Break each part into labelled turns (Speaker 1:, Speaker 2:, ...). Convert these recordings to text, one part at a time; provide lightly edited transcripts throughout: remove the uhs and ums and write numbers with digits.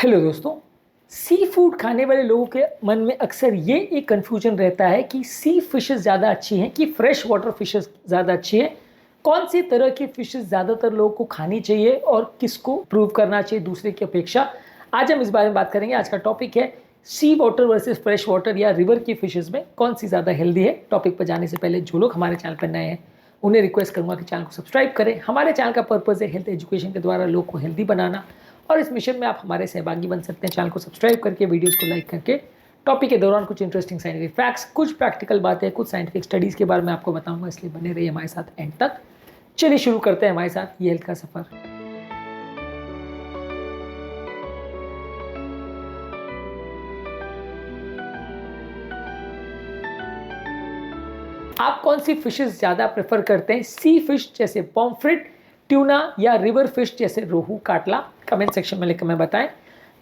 Speaker 1: Hello दोस्तों। Sea food खाने वाले लोगों के मन में अक्सर ये एक कन्फ्यूजन रहता है कि सी फिशेस ज़्यादा अच्छी हैं कि फ्रेश वाटर फिशेस ज़्यादा अच्छी है। कौन सी तरह की फिशेस ज़्यादातर लोगों को खानी चाहिए और किसको प्रूव करना चाहिए दूसरे की अपेक्षा। आज हम इस बारे में बात करेंगे। आज का टॉपिक है सी वाटर वर्सेस फ्रेश वाटर या रिवर की फिशेस में कौन सी ज़्यादा हेल्दी है। टॉपिक पर जाने से पहले जो लोग हमारे चैनल पर नए हैं उन्हें रिक्वेस्ट करूँगा कि चैनल को सब्सक्राइब करें। हमारे चैनल का पर्पज़ है हेल्थ एजुकेशन के द्वारा लोग को हेल्दी बनाना और इस मिशन में आप हमारे सहभागी बन सकते हैं। चैनल को सब्सक्राइब करके वीडियोस को लाइक करके टॉपिक के दौरान कुछ इंटरेस्टिंग साइंटिफिक फैक्ट्स, कुछ प्रैक्टिकल बातें, कुछ साइंटिफिक स्टडीज़ के बारे में आपको बताऊंगा, इसलिए बने रहिए हमारे साथ एंड तक। चलिए शुरू करते हैं हमारे साथ ये हेल्थ का सफ़र। आप कौन सी फिशेस ज़्यादा प्रेफर करते हैं? सी फिश जैसे पॉम्फ्रेट, ट्यूना या रिवर फिश जैसे रोहू, काटला? कमेंट सेक्शन में लिखकर हमें बताएं।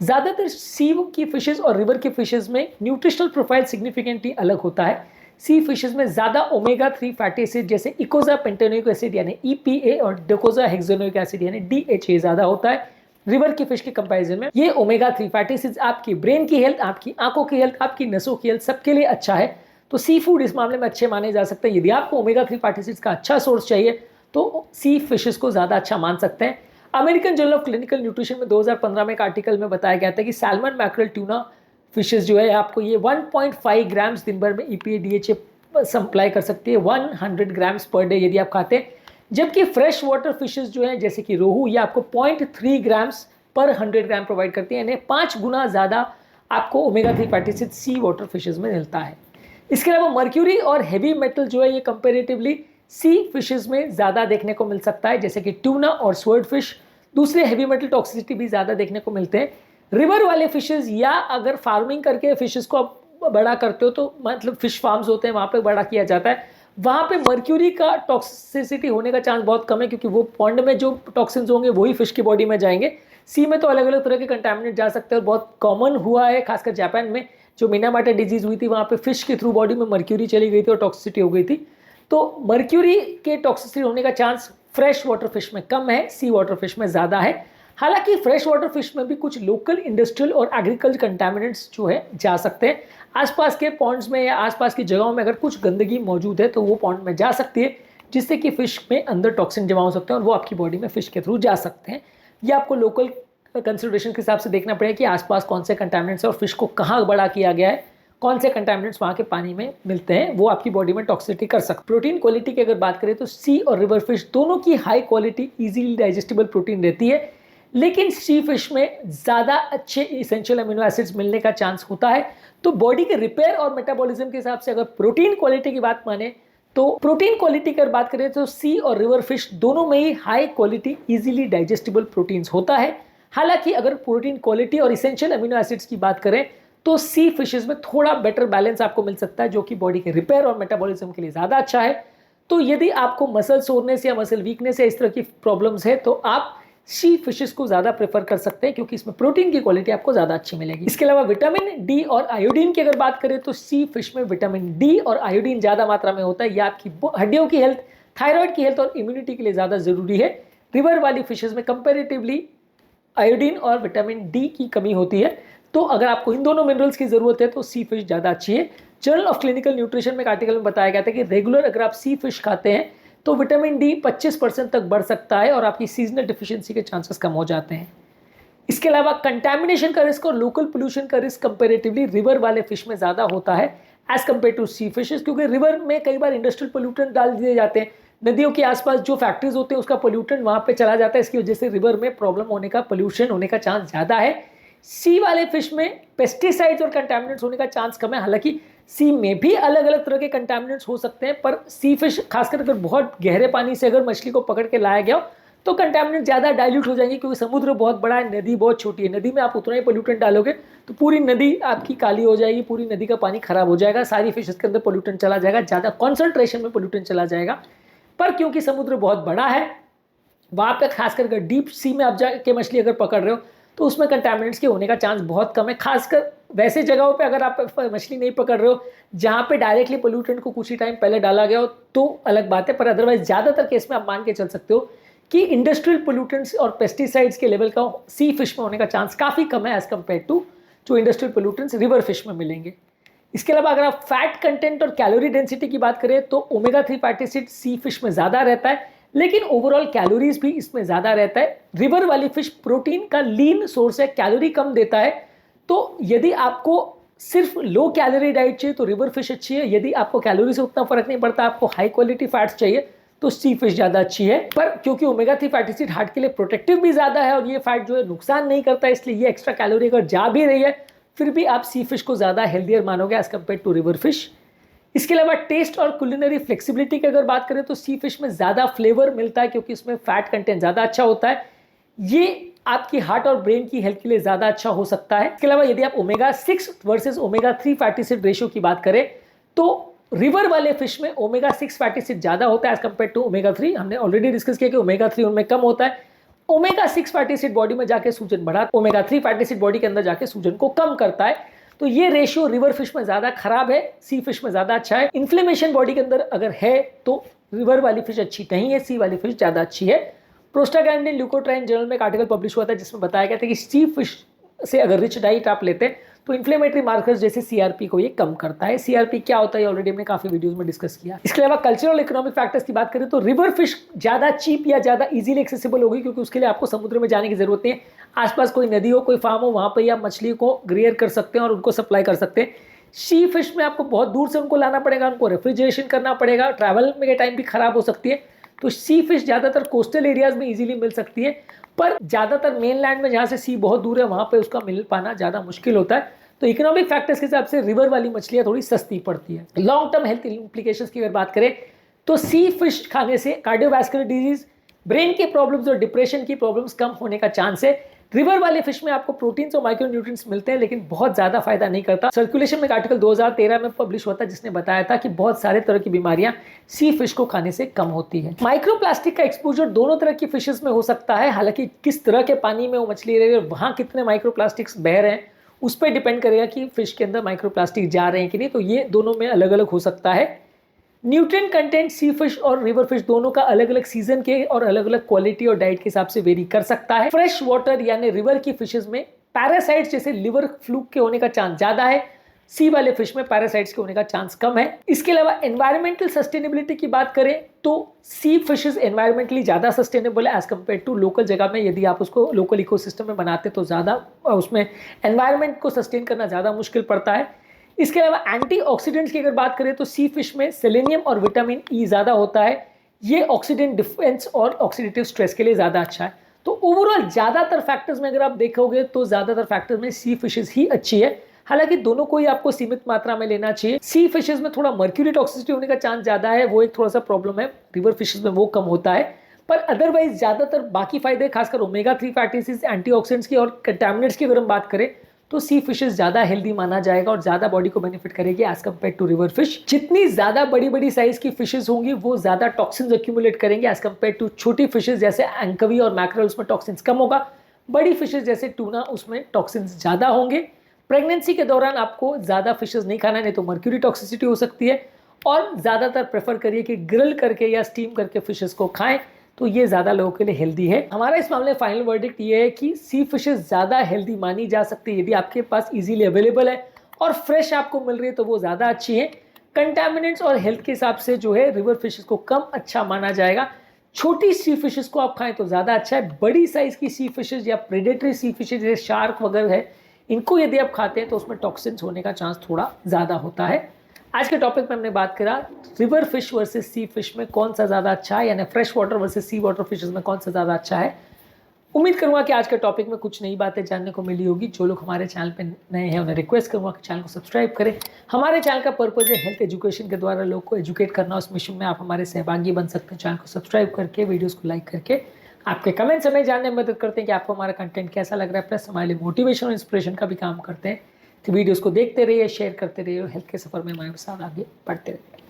Speaker 1: ज़्यादातर सी की फिशेस और रिवर की फिशेस में न्यूट्रिशनल प्रोफाइल सिग्निफिकेंटली अलग होता है। सी फिशेस में ज़्यादा ओमेगा 3 फैटी एसिड जैसे इकोजा पेंटेनोइक एसिड यानी EPA और डोकोजा हेक्सेनोइक एसिड यानी DHA ज़्यादा होता है। रिवर की फिश के कंपैरिजन में ये ओमेगा 3 फैटी एसिड्स आपकी ब्रेन की हेल्थ, आपकी आंखों की हेल्थ, आपकी नसों की हेल्थ सबके लिए अच्छा है। तो सी फूड इस मामले में अच्छे माने जा सकते हैं। यदि आपको ओमेगा 3 फैटी एसिड्स का अच्छा सोर्स चाहिए तो सी फिशेस को ज़्यादा अच्छा मान सकते हैं। American journal of clinical nutrition में 2015 में एक आर्टिकल में बताया गया था कि सैल्मन, मैकरल, ट्यूना फिशेस जो है आपको ये 1.5 ग्राम्स दिन भर में EPA DHA सप्लाई कर सकती है 100 ग्राम्स पर डे यदि आप खाते हैं। जबकि फ्रेश वाटर फिशेस जो है जैसे कि रोहू, ये आपको 0.3 ग्राम्स पर 100 ग्राम प्रोवाइड करती है, यानी 5 गुना ज़्यादा आपको omega 3 fatty acid sea water fishes में मिलता है। इसके अलावा मर्क्यूरी और हेवी मेटल जो है ये कंपेरेटिवली सी फिशेस में ज़्यादा देखने को मिल सकता है, जैसे कि ट्यूना और स्वर्ड फिश। दूसरे हेवी मेटल टॉक्सिसिटी भी ज़्यादा देखने को मिलते हैं। रिवर वाले फिशेस या अगर फार्मिंग करके फिशेस को आप बड़ा करते हो तो मतलब फिश फार्म्स होते हैं वहाँ पे बड़ा किया जाता है, वहाँ पे मर्क्यूरी का टॉक्सिसिटी होने का चांस बहुत कम है, क्योंकि वो पॉन्ड में जो टॉक्सिन्स होंगे वही फिश की बॉडी में जाएंगे। सी में तो अलग अलग तरह के कंटामिनेट जा सकते हैं और बहुत कॉमन हुआ है, खासकर जापान में जो मिनामाटा डिजीज हुई थी वहाँ पे फिश के थ्रू बॉडी में मर्क्यूरी चली गई थी और टॉक्सिसिटी हो गई थी। तो मर्क्यूरी के टॉक्सिसिटी होने का चांस फ्रेश वाटर फिश में कम है, सी वाटर फिश में ज़्यादा है। हालांकि फ्रेश वाटर फिश में भी कुछ लोकल इंडस्ट्रियल और एग्रीकल्चर कंटामिनेंट्स जो है जा सकते हैं। आसपास के पॉन्ड्स में या आसपास की जगहों में अगर कुछ गंदगी मौजूद है तो वो पॉन्ड में जा सकती है, जिससे कि फिश में अंदर टॉक्सिन जमा हो सकते हैं और वो आपकी बॉडी में फिश के थ्रू जा सकते हैं। ये आपको लोकल कंसिडरेशन के हिसाब से देखना पड़ेगा कि आसपास कौन से कंटामिनेंट्स और फिश को कहाँ बड़ा किया गया है, कौन से कंटामिनेंट्स वहाँ के पानी में मिलते हैं, वो आपकी बॉडी में टॉक्सिसिटी कर सकते हैं। प्रोटीन क्वालिटी की अगर बात करें तो सी और रिवर फिश दोनों की high quality easily digestible protein रहती है, लेकिन सी फिश में ज़्यादा अच्छे इसेंशियल अमीनो एसिड्स मिलने का चांस होता है। तो बॉडी के रिपेयर और मेटाबॉलिज्म के हिसाब से अगर प्रोटीन क्वालिटी की बात माने तो प्रोटीन क्वालिटी की अगर बात करें तो सी और रिवर फिश दोनों में ही high quality easily digestible proteins होता है। हालांकि अगर प्रोटीन क्वालिटी और इसेंशियल अमीनो एसिड्स की बात करें तो सी फिशेस में थोड़ा बेटर बैलेंस आपको मिल सकता है, जो कि बॉडी के रिपेयर और मेटाबॉलिज्म के लिए ज़्यादा अच्छा है। तो यदि आपको मसल सोरनेस या मसल वीकनेस या इस तरह की प्रॉब्लम्स है तो आप सी फिशेस को ज़्यादा प्रेफर कर सकते हैं, क्योंकि इसमें प्रोटीन की क्वालिटी आपको ज़्यादा अच्छी मिलेगी। इसके अलावा विटामिन डी और आयोडीन की अगर बात करें तो सी फिश में विटामिन डी और आयोडीन ज़्यादा मात्रा में होता है। यह आपकी हड्डियों की हेल्थ, थायराइड की हेल्थ और इम्यूनिटी के लिए ज़्यादा ज़रूरी है। रिवर वाली फिशेज में कंपेरेटिवली आयोडीन और विटामिन डी की कमी होती है। तो अगर आपको इन दोनों मिनरल्स की जरूरत है तो सी फिश ज़्यादा अच्छी है। जर्नल ऑफ क्लिनिकल न्यूट्रिशन में एक आर्टिकल में बताया गया था कि रेगुलर अगर आप सी फिश खाते हैं तो विटामिन डी 25% तक बढ़ सकता है और आपकी सीजनल डिफिशियंसी के चांसेस कम हो जाते हैं। इसके अलावा कंटैमिनेशन का रिस्क और लोकल पोल्यूशन का रिस्क कंपेरेटिवली रिवर वाले फिश में ज़्यादा होता है as compare to sea fishes, क्योंकि रिवर में कई बार इंडस्ट्रियल पोल्यूटेंट डाल दिए जाते हैं। नदियों के आसपास जो फैक्ट्रीज होते हैं उसका पोल्यूटेंट वहाँ पे चला जाता है, इसकी वजह से रिवर में प्रॉब्लम होने का, पोल्यूशन होने का चांस ज़्यादा है। सी वाले फिश में पेस्टिसाइड्स और कंटामिनेंट्स होने का चांस कम है। हालांकि सी में भी अलग अलग तरह के कंटामिनेंट्स हो सकते हैं, पर सी फिश खासकर अगर बहुत गहरे पानी से अगर मछली को पकड़ के लाया गया हो तो कंटामिनेंट ज़्यादा डाइल्यूट हो जाएंगे, क्योंकि समुद्र बहुत बड़ा है, नदी बहुत छोटी है। नदी में आप उतना ही पोल्यूटेंट डालोगे तो पूरी नदी आपकी काली हो जाएगी, पूरी नदी का पानी खराब हो जाएगा, सारी फिशेस के अंदर पोल्यूटेंट चला जाएगा, ज़्यादा कॉन्सेंट्रेशन में पोल्यूटेंट चला जाएगा। पर क्योंकि समुद्र बहुत बड़ा है, वहाँ पे खासकर अगर डीप सी में आप जाके मछली अगर पकड़ रहे हो तो उसमें कंटामिनेंट्स के होने का चांस बहुत कम है। खासकर वैसे जगहों पे अगर आप मछली नहीं पकड़ रहे हो जहाँ पे डायरेक्टली पोल्यूटेंट को कुछ ही टाइम पहले डाला गया हो तो अलग बात है, पर अदरवाइज ज़्यादातर केस में आप मान के चल सकते हो कि इंडस्ट्रियल पोल्यूटेंट्स और पेस्टिसाइड्स के लेवल का सी फिश में होने का चांस काफ़ी कम है एज कम्पेयर टू जो इंडस्ट्रियल पोल्यूटेंट्स रिवर फिश में मिलेंगे। इसके अलावा अगर आप फैट कंटेंट और कैलोरी डेंसिटी की बात करें तो omega 3 fatty acid sea fish में ज़्यादा रहता है, लेकिन ओवरऑल कैलोरीज भी इसमें ज़्यादा रहता है। रिवर वाली फिश प्रोटीन का लीन सोर्स है, कैलोरी कम देता है। तो यदि आपको सिर्फ लो कैलोरी डाइट चाहिए तो रिवर फिश अच्छी है। यदि आपको कैलोरी से उतना फर्क नहीं पड़ता, आपको हाई क्वालिटी फैट्स चाहिए तो सी फिश ज़्यादा अच्छी है। पर क्योंकि ओमेगा 3 फैटी एसिड हार्ट के लिए प्रोटेक्टिव भी ज़्यादा है और ये फैट जो है नुकसान नहीं करता, इसलिए ये एक्स्ट्रा कैलोरी अगर जा भी रही है फिर भी आप सी फिश को ज़्यादा हेल्दियर मानोगे as compare to river fish. इसके अलावा टेस्ट और कुलिनरी फ्लेक्सिबिलिटी की अगर बात करें तो सी फिश में ज़्यादा फ्लेवर मिलता है क्योंकि इसमें फैट कंटेंट ज़्यादा अच्छा होता है। ये आपकी हार्ट और ब्रेन की हेल्थ के लिए ज़्यादा अच्छा हो सकता है। इसके अलावा यदि आप omega 6 versus omega 3 fatty acid ratio की बात करें तो रिवर वाले फिश में ओमेगा 6 फैटी एसिड ज़्यादा होता है एज कम्पेयर टू ओमेगा 3। हमने ऑलरेडी डिस्कस किया कि ओमेगा 3 उनमें कम होता है। ओमेगा 6 फैटी एसिड बॉडी में जाके सूजन बढ़ाता है, ओमेगा 3 फैटी एसिड बॉडी के अंदर जाके सूजन को कम करता है। तो ये रेशियो रिवर फिश में ज़्यादा खराब है, सी फिश में ज़्यादा अच्छा है। इन्फ्लेमेशन बॉडी के अंदर अगर है तो रिवर वाली फिश अच्छी नहीं है, सी वाली फिश ज़्यादा अच्छी है। प्रोस्टाग्लैंडिन ल्यूकोट्राइन जर्नल में एक आर्टिकल पब्लिश हुआ था जिसमें बताया गया था कि सी फिश से अगर रिच डाइट आप लेते हैं तो इन्फ्लेमेटरी मार्कर्स जैसे सीआरपी को ये कम करता है। सीआरपी क्या होता है ऑलरेडी हमने काफी वीडियोस में डिस्कस किया। इसके अलावा कल्चरल इकोनॉमिक फैक्टर्स की बात करें तो रिवर फिश ज्यादा चीप या ज्यादा इजीली एक्सेसिबल होगी क्योंकि उसके लिए आपको समुद्र में जाने की जरूरत नहीं है। आसपास कोई नदी हो, कोई फार्म हो, वहां पर आप मछली को ग्रेयर कर सकते हैं और उनको सप्लाई कर सकते हैं। सी फिश में आपको बहुत दूर से उनको लाना पड़ेगा, उनको रेफ्रिजरेशन करना पड़ेगा, ट्रैवल में के टाइम भी खराब हो सकती है। तो सी फिश ज़्यादातर कोस्टल एरियाज में इजीली मिल सकती है, पर ज़्यादातर मेन लैंड में जहाँ से सी बहुत दूर है वहाँ पे उसका मिल पाना ज़्यादा मुश्किल होता है। तो इकोनॉमिक फैक्टर्स के हिसाब से रिवर वाली मछलियाँ थोड़ी सस्ती पड़ती है। लॉन्ग टर्म हेल्थ इंप्लीकेशंस की अगर बात करें तो सी फिश खाने से कार्डियोवैस्कुलर डिजीज, ब्रेन के प्रॉब्लम्स और डिप्रेशन की प्रॉब्लम्स कम होने का चांस है। रिवर वाले फिश में आपको प्रोटीन्स और माइक्रोन्यूट्रिएंट्स मिलते हैं लेकिन बहुत ज्यादा फायदा नहीं करता। सर्कुलेशन में एक आर्टिकल 2013 में पब्लिश हुआ था जिसने बताया था कि बहुत सारे तरह की बीमारियां सी फिश को खाने से कम होती है। माइक्रोप्लास्टिक का एक्सपोजर दोनों तरह की फिशेस में हो सकता है, हालांकि किस तरह के पानी में वो मछली रह रही है और वहां कितने माइक्रोप्लास्टिक्स बह रहे हैं उस पर डिपेंड करेगा कि फिश के अंदर माइक्रोप्लास्टिक जा रहे हैं कि नहीं। तो ये दोनों में अलग अलग हो सकता है। न्यूट्रिएंट कंटेंट सी फिश और रिवर फिश दोनों का अलग अलग सीजन के और अलग अलग क्वालिटी और डाइट के हिसाब से वेरी कर सकता है। फ्रेश वाटर यानी रिवर की फिशेस में पैरासाइट्स जैसे लिवर फ्लूक के होने का चांस ज्यादा है, सी वाले फिश में पैरासाइट्स के होने का चांस कम है। इसके अलावा एनवायरमेंटल सस्टेनेबिलिटी की बात करें तो सी फिशेस एनवायरमेंटली ज्यादा सस्टेनेबल है एज कम्पेयर टू लोकल जगह में। यदि आप उसको लोकल इकोसिस्टम में बनाते तो ज्यादा उसमें एनवायरमेंट को सस्टेन करना ज्यादा मुश्किल पड़ता है। इसके अलावा एंटीऑक्सीडेंट्स की अगर बात करें तो सी फिश में सेलेनियम और विटामिन ई ज़्यादा होता है। ये ऑक्सीडेंट डिफेंस और ऑक्सीडेटिव स्ट्रेस के लिए ज़्यादा अच्छा है। तो ओवरऑल ज़्यादातर फैक्टर्स में अगर आप देखोगे तो ज़्यादातर फैक्टर्स में सी फिशेस ही अच्छी है, हालांकि दोनों को ही आपको सीमित मात्रा में लेना चाहिए। सी फिशेस में थोड़ा मर्क्यूरी टॉक्सिसिटी होने का चांस ज़्यादा है, वो एक थोड़ा सा प्रॉब्लम है। रिवर फिशेस में वो कम होता है, पर अदरवाइज ज़्यादातर बाकी फायदे खासकर ओमेगा 3 फैटी एसिड्स, एंटीऑक्सीडेंट्स की और कंटामिनेंट्स की अगर हम बात करें तो सी फिशेस ज्यादा हेल्दी माना जाएगा और ज्यादा बॉडी को बेनिफिट करेगी as compare to river fish. जितनी ज्यादा बड़ी बड़ी साइज की फिशेस होंगी वो ज्यादा टॉक्सिन्स एक्यूमुलेट करेंगे एज कम्पेयर टू छोटी फिशेस जैसे एंकवी और मैकरल, उसमें टॉक्सिन्स कम होगा। बड़ी फिशेस जैसे टूना उसमें टॉक्सिन्स ज्यादा होंगे। प्रेगनेंसी के दौरान आपको ज्यादा फिशेस नहीं खाना, नहीं तो मर्क्यूरी टॉक्सिसिटी हो सकती है। और ज्यादातर प्रेफर करिए कि ग्रिल करके या स्टीम करके फिशेस को खाएं, तो ये ज़्यादा लोगों के लिए हेल्दी है। हमारा इस मामले में फाइनल वर्डिक्ट ये है कि सी फिशेस ज़्यादा हेल्दी मानी जा सकती है यदि आपके पास इजीली अवेलेबल है और फ्रेश आपको मिल रही है तो वो ज़्यादा अच्छी है। कंटामिनेंट्स और हेल्थ के हिसाब से जो है रिवर फिशेस को कम अच्छा माना जाएगा। छोटी सी फिशेस को आप खाएं तो ज़्यादा अच्छा है। बड़ी साइज़ की सी फिशेस या प्रेडेटरी सी फिशेस जैसे शार्क वगैरह है, इनको यदि आप खाते हैं तो उसमें टॉक्सिन्स होने का चांस थोड़ा ज़्यादा होता है। आज के टॉपिक में हमने बात करा river fish versus sea fish में कौन सा ज़्यादा अच्छा है, यानी fresh water versus sea water fishes में कौन सा ज़्यादा अच्छा है। उम्मीद करूंगा कि आज के टॉपिक में कुछ नई बातें जानने को मिली होगी। जो लोग हमारे चैनल पे नए हैं उन्हें रिक्वेस्ट करूंगा कि चैनल को सब्सक्राइब करें। हमारे चैनल का पर्पज़ है हेल्थ एजुकेशन के द्वारा लोग को एजुकेट करना। उस मिशन में आप हमारे सहभागी बन सकते हैं। चैनल को सब्सक्राइब करके, वीडियोज़ को लाइक करके आपके कमेंट्स हमें जानने में मदद करते हैं कि आपको हमारा कंटेंट कैसा लग रहा है, प्लस हमारे लिए मोटिवेशन और इंस्पिरेशन का भी काम करते हैं। तो वीडियोस को देखते रहिए, शेयर करते रहिए और हेल्थ के सफर में हमारे साथ आगे बढ़ते रहिए।